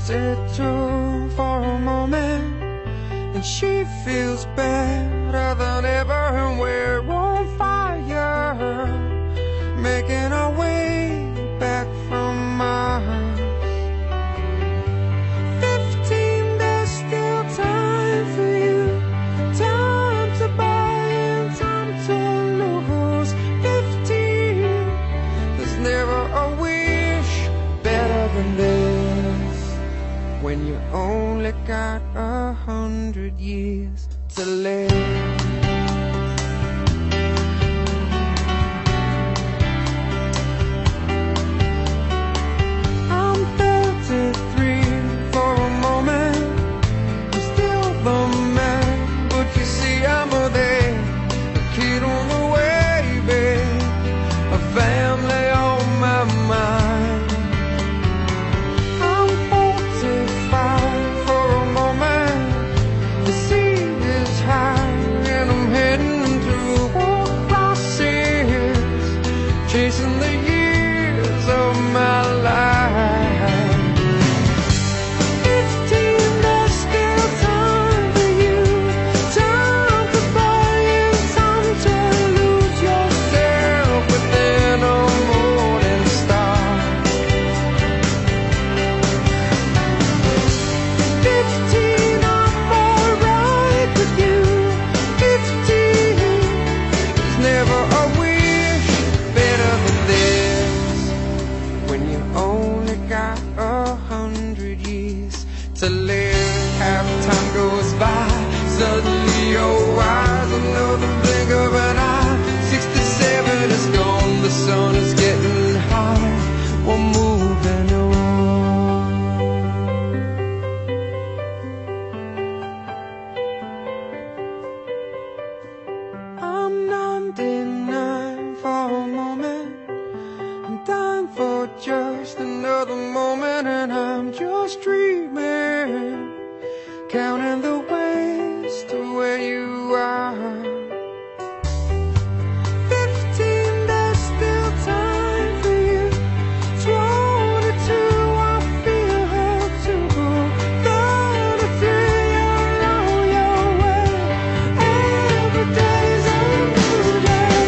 melted for a moment, and she feels better than ever, and we're on fire, making our way back from Mars. 15, there's still time for you, time to buy and time to lose. 15, there's never a wish better than this, when you only got 100 years to live. I'm 33 for a moment, I'm still the man, but you see I'm there, a kid on the way, babe, a family on my mind. I'm 45 for a moment, the sea is high and I'm heading through a process, chasing the years of my life. 15, there's still time for you, time to buy and time to lose yourself within a morning star. 15, I'm alright with you. 15, there's never a wish better than this, when you only got 100 years to live. Half time goes by, suddenly you're wise, another blink of an eye. 67 is gone, the sun is getting high, we're moving on. I'm 99 for a moment, I'm dying for just another moment, and I'm just dreaming, counting the ways to where you are. 15, there's still time for you. 22, I feel her too. 33, you're on your way. Every day's a new day.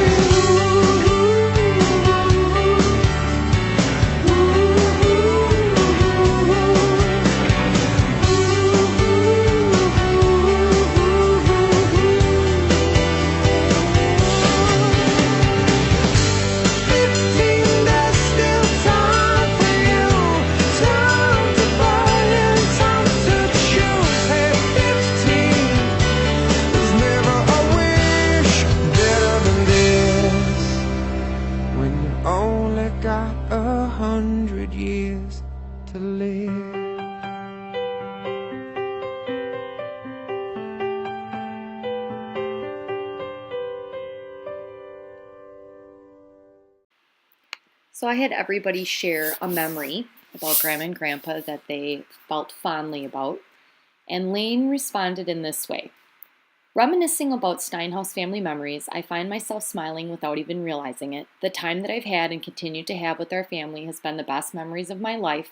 There's still time for you, time to buy and time to choose. Hey, 15, there's never a wish better than this, when you only got 100 years to live. So I had everybody share a memory about Grandma and Grandpa that they felt fondly about, and Lane responded in this way. Reminiscing about Steinhaus family memories, I find myself smiling without even realizing it. The time that I've had and continue to have with our family has been the best memories of my life.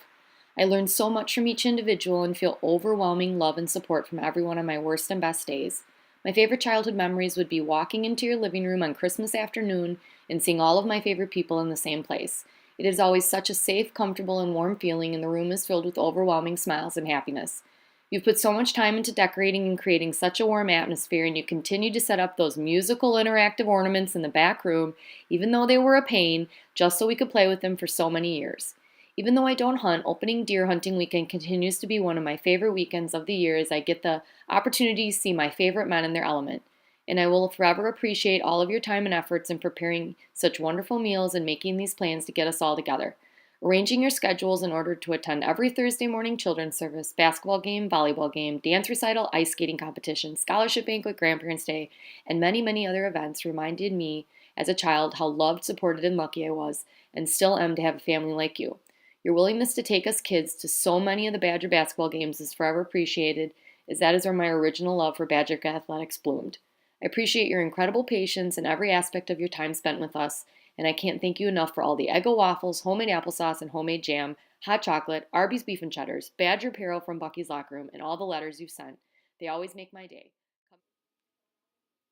I learned so much from each individual and feel overwhelming love and support from everyone on my worst and best days. My favorite childhood memories would be walking into your living room on Christmas afternoon and seeing all of my favorite people in the same place. It is always such a safe, comfortable, and warm feeling, and the room is filled with overwhelming smiles and happiness. You've put so much time into decorating and creating such a warm atmosphere, and you continue to set up those musical interactive ornaments in the back room, even though they were a pain, just so we could play with them for so many years. Even though I don't hunt, opening deer hunting weekend continues to be one of my favorite weekends of the year, as I get the opportunity to see my favorite men in their element. And I will forever appreciate all of your time and efforts in preparing such wonderful meals and making these plans to get us all together. Arranging your schedules in order to attend every Thursday morning children's service, basketball game, volleyball game, dance recital, ice skating competition, scholarship banquet, grandparents' day, and many, many other events reminded me as a child how loved, supported, and lucky I was, and still am to have a family like you. Your willingness to take us kids to so many of the Badger basketball games is forever appreciated, as that is where my original love for Badger athletics bloomed. I appreciate your incredible patience in every aspect of your time spent with us, And I can't thank you enough for all the Eggo waffles, homemade applesauce, and homemade jam, hot chocolate, Arby's beef and cheddars, Badger apparel from Bucky's Locker Room, and all the letters you've sent. They always make my day.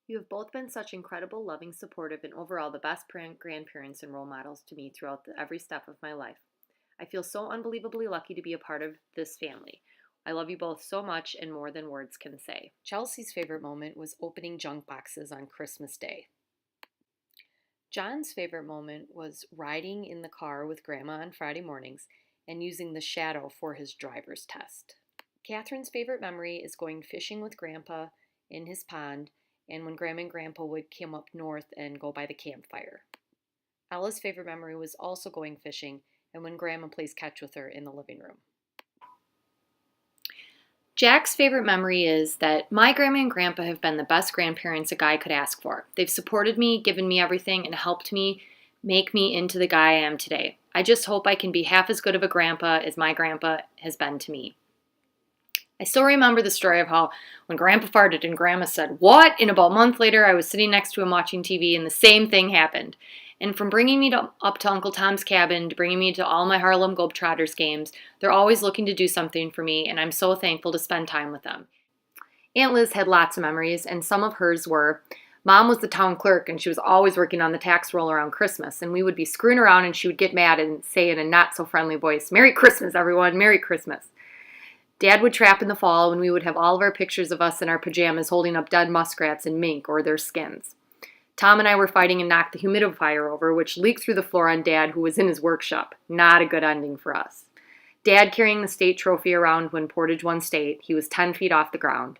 You have both been such incredible, loving, supportive, and overall the best grandparents and role models to me throughout every step of my life. I feel so unbelievably lucky to be a part of this family. I love you both so much and more than words can say. Chelsea's favorite moment was opening junk boxes on Christmas Day. John's favorite moment was riding in the car with Grandma on Friday mornings and using the shadow for his driver's test. Catherine's favorite memory is going fishing with Grandpa in his pond and when Grandma and Grandpa would come up north and go by the campfire. Ella's favorite memory was also going fishing and when Grandma plays catch with her in the living room. Jack's favorite memory is that my Grandma and Grandpa have been the best grandparents a guy could ask for. They've supported me, given me everything, and helped me make me into the guy I am today. I just hope I can be half as good of a grandpa as my grandpa has been to me. I still remember the story of how when Grandpa farted and Grandma said, "What?" And about a month later, I was sitting next to him watching TV and the same thing happened. And from bringing me up to Uncle Tom's cabin to bringing me to all my Harlem Globetrotters games, they're always looking to do something for me, and I'm so thankful to spend time with them. Aunt Liz had lots of memories, and some of hers were, Mom was the town clerk, and she was always working on the tax roll around Christmas, and we would be screwing around, and she would get mad and say in a not-so-friendly voice, "Merry Christmas, everyone, Merry Christmas." Dad would trap in the fall when we would have all of our pictures of us in our pajamas holding up dead muskrats and mink or their skins. Tom and I were fighting and knocked the humidifier over, which leaked through the floor on Dad, who was in his workshop. Not a good ending for us. Dad carrying the state trophy around when Portage won state. He was 10 feet off the ground.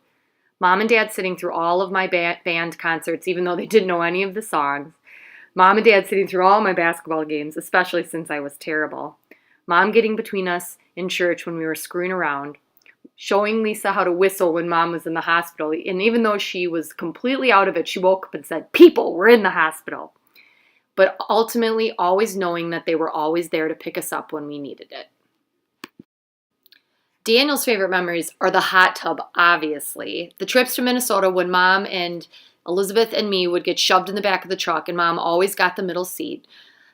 Mom and Dad sitting through all of my band concerts, even though they didn't know any of the songs. Mom and Dad sitting through all my basketball games, especially since I was terrible. Mom getting between us in church when we were screwing around. Showing Lisa how to whistle when Mom was in the hospital. And even though she was completely out of it, she woke up and said, "People, we're in the hospital." But ultimately, always knowing that they were always there to pick us up when we needed it. Daniel's favorite memories are the hot tub, obviously. The trips to Minnesota when Mom and Elizabeth and me would get shoved in the back of the truck and Mom always got the middle seat.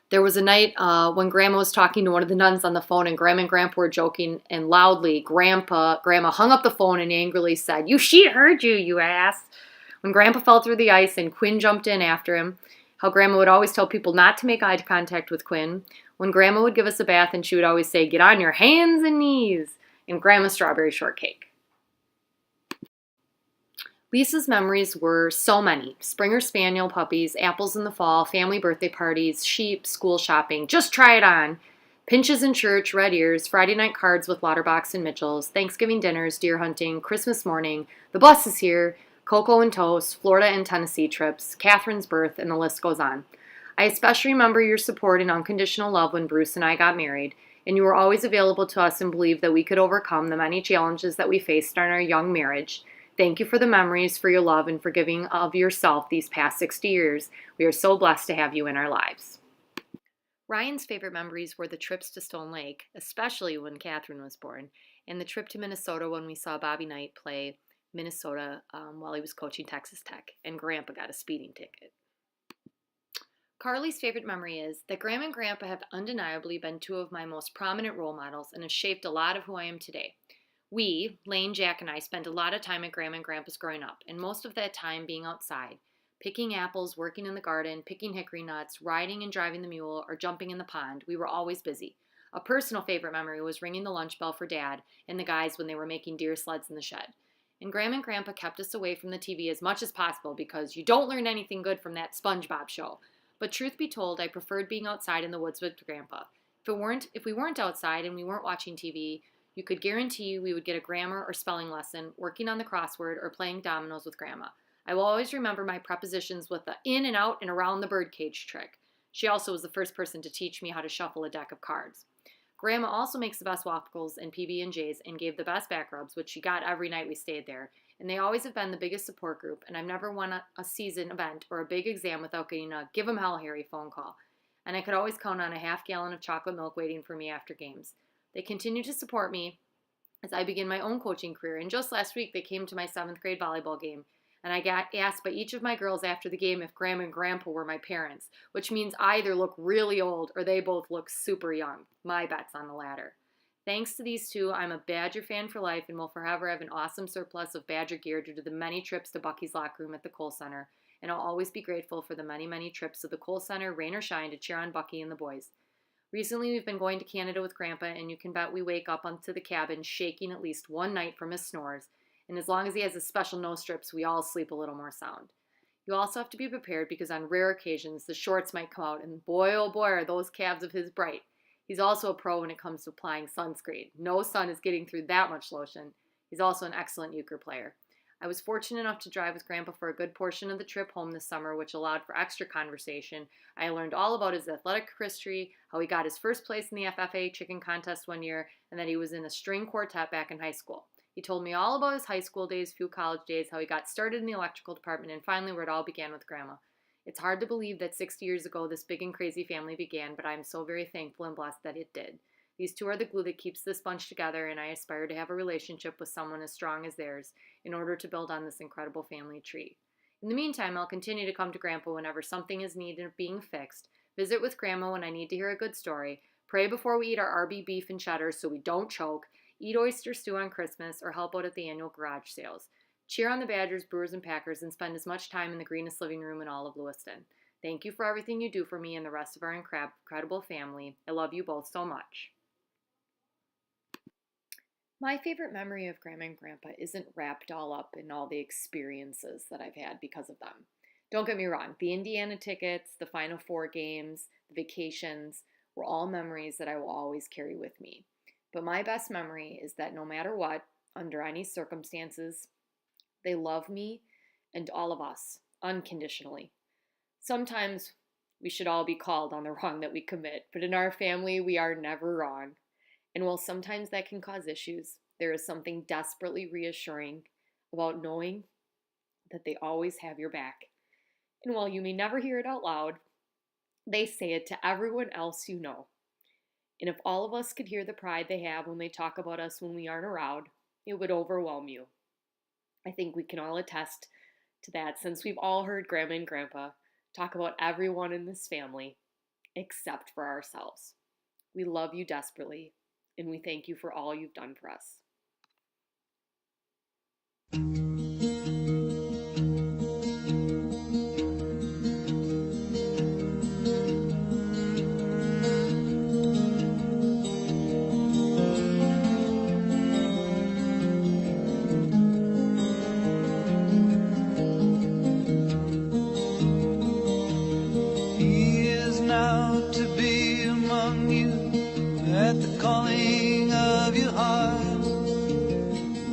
There was a night when Grandma was talking to one of the nuns on the phone and Grandma and Grandpa were joking and loudly Grandma hung up the phone and angrily said, She heard you, you ass." When Grandpa fell through the ice and Quinn jumped in after him, how Grandma would always tell people not to make eye contact with Quinn. When Grandma would give us a bath and she would always say, "Get on your hands and knees," and Grandma's strawberry shortcake. Lisa's memories were so many. Springer Spaniel puppies, apples in the fall, family birthday parties, sheep, school shopping. Just try it on. Pinches in church, red ears, Friday night cards with Lauterbachs and Mitchells, Thanksgiving dinners, deer hunting, Christmas morning, the bus is here, cocoa and toast, Florida and Tennessee trips, Catherine's birth, and the list goes on. I especially remember your support and unconditional love when Bruce and I got married, and you were always available to us and believed that we could overcome the many challenges that we faced in our young marriage. Thank you for the memories, for your love, and for giving of yourself these past 60 years. We are so blessed to have you in our lives. Ryan's favorite memories were the trips to Stone Lake, especially when Catherine was born, and the trip to Minnesota when we saw Bobby Knight play Minnesota while he was coaching Texas Tech, and Grandpa got a speeding ticket. Carly's favorite memory is that Grandma and Grandpa have undeniably been two of my most prominent role models and have shaped a lot of who I am today. We, Lane, Jack, and I spent a lot of time at Grandma and Grandpa's growing up, and most of that time being outside, picking apples, working in the garden, picking hickory nuts, riding and driving the mule, or jumping in the pond. We were always busy. A personal favorite memory was ringing the lunch bell for Dad and the guys when they were making deer sleds in the shed. And Grandma and Grandpa kept us away from the TV as much as possible because you don't learn anything good from that SpongeBob show. But truth be told, I preferred being outside in the woods with Grandpa. If we weren't outside and we weren't watching TV, you could guarantee we would get a grammar or spelling lesson, working on the crossword, or playing dominoes with Grandma. I will always remember my prepositions with the in and out and around the birdcage trick. She also was the first person to teach me how to shuffle a deck of cards. Grandma also makes the best waffles and PB&Js and gave the best back rubs, which she got every night we stayed there. And they always have been the biggest support group, and I've never won a season event or a big exam without getting a "Give 'em hell, Harry" phone call. And I could always count on a half-gallon of chocolate milk waiting for me after games. They continue to support me as I begin my own coaching career, and just last week they came to my 7th grade volleyball game, and I got asked by each of my girls after the game if Grandma and Grandpa were my parents, which means I either look really old or they both look super young. My bet's on the latter. Thanks to these two, I'm a Badger fan for life and will forever have an awesome surplus of Badger gear due to the many trips to Bucky's locker room at the Kohl Center, and I'll always be grateful for the many, many trips to the Kohl Center, rain or shine, to cheer on Bucky and the boys. Recently, we've been going to Canada with Grandpa, and you can bet we wake up onto the cabin shaking at least one night from his snores, and as long as he has his special nose strips, we all sleep a little more sound. You also have to be prepared because on rare occasions, the shorts might come out, and boy, oh boy, are those calves of his bright. He's also a pro when it comes to applying sunscreen. No sun is getting through that much lotion. He's also an excellent euchre player. I was fortunate enough to drive with Grandpa for a good portion of the trip home this summer, which allowed for extra conversation. I learned all about his athletic history, how he got his first place in the FFA chicken contest one year, and that he was in a string quartet back in high school. He told me all about his high school days, few college days, how he got started in the electrical department, and finally where it all began with Grandma. It's hard to believe that 60 years ago this big and crazy family began, but I am so very thankful and blessed that it did. These two are the glue that keeps this bunch together, and I aspire to have a relationship with someone as strong as theirs in order to build on this incredible family tree. In the meantime, I'll continue to come to Grandpa whenever something is needed being fixed, visit with Grandma when I need to hear a good story, pray before we eat our RB beef and cheddar so we don't choke, eat oyster stew on Christmas, or help out at the annual garage sales. Cheer on the Badgers, Brewers, and Packers, and spend as much time in the greenest living room in all of Lewiston. Thank you for everything you do for me and the rest of our incredible family. I love you both so much. My favorite memory of Grandma and Grandpa isn't wrapped all up in all the experiences that I've had because of them. Don't get me wrong, the Indiana tickets, the Final Four games, the vacations were all memories that I will always carry with me. But my best memory is that no matter what, under any circumstances, they love me and all of us unconditionally. Sometimes we should all be called on the wrong that we commit, but in our family, we are never wrong. And while sometimes that can cause issues, there is something desperately reassuring about knowing that they always have your back. And while you may never hear it out loud, they say it to everyone else you know. And if all of us could hear the pride they have when they talk about us when we aren't around, it would overwhelm you. I think we can all attest to that since we've all heard Grandma and Grandpa talk about everyone in this family except for ourselves. We love you desperately, and we thank you for all you've done for us. He is now to be among you at the calling of your heart.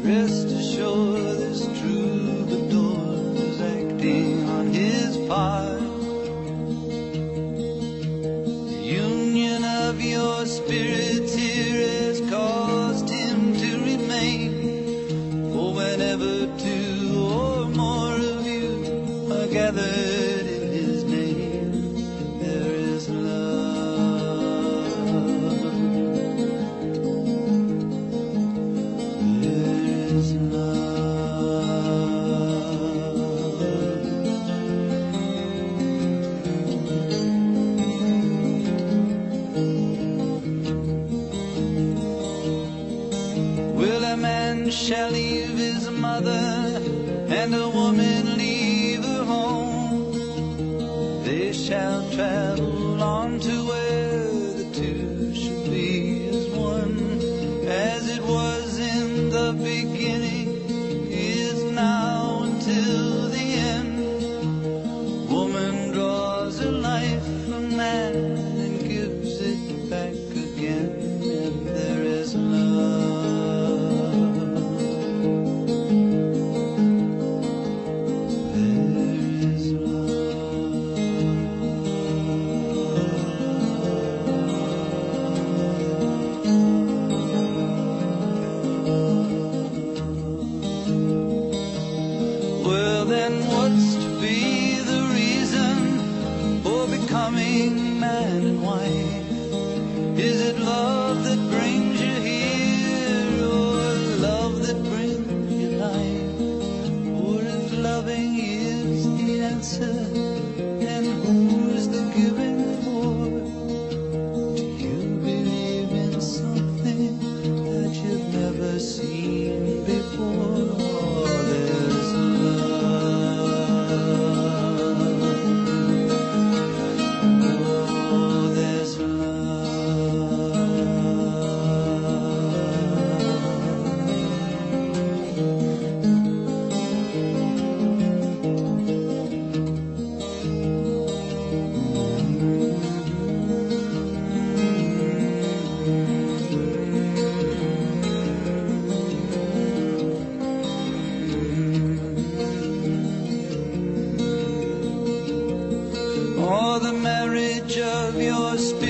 Rest assured this troubadour is acting on his part. The union of your spirits here has caused him to remain. For whenever two or more of you are gathered in his name, there is love. There is love. Will a man shall leave his mother and a woman leave her home? They shall travel on to where the two shall be as one. As it was in the beginning, is now until the end. Woman draws her life from man and gives it back again. And there is love. There is love. of your spirit.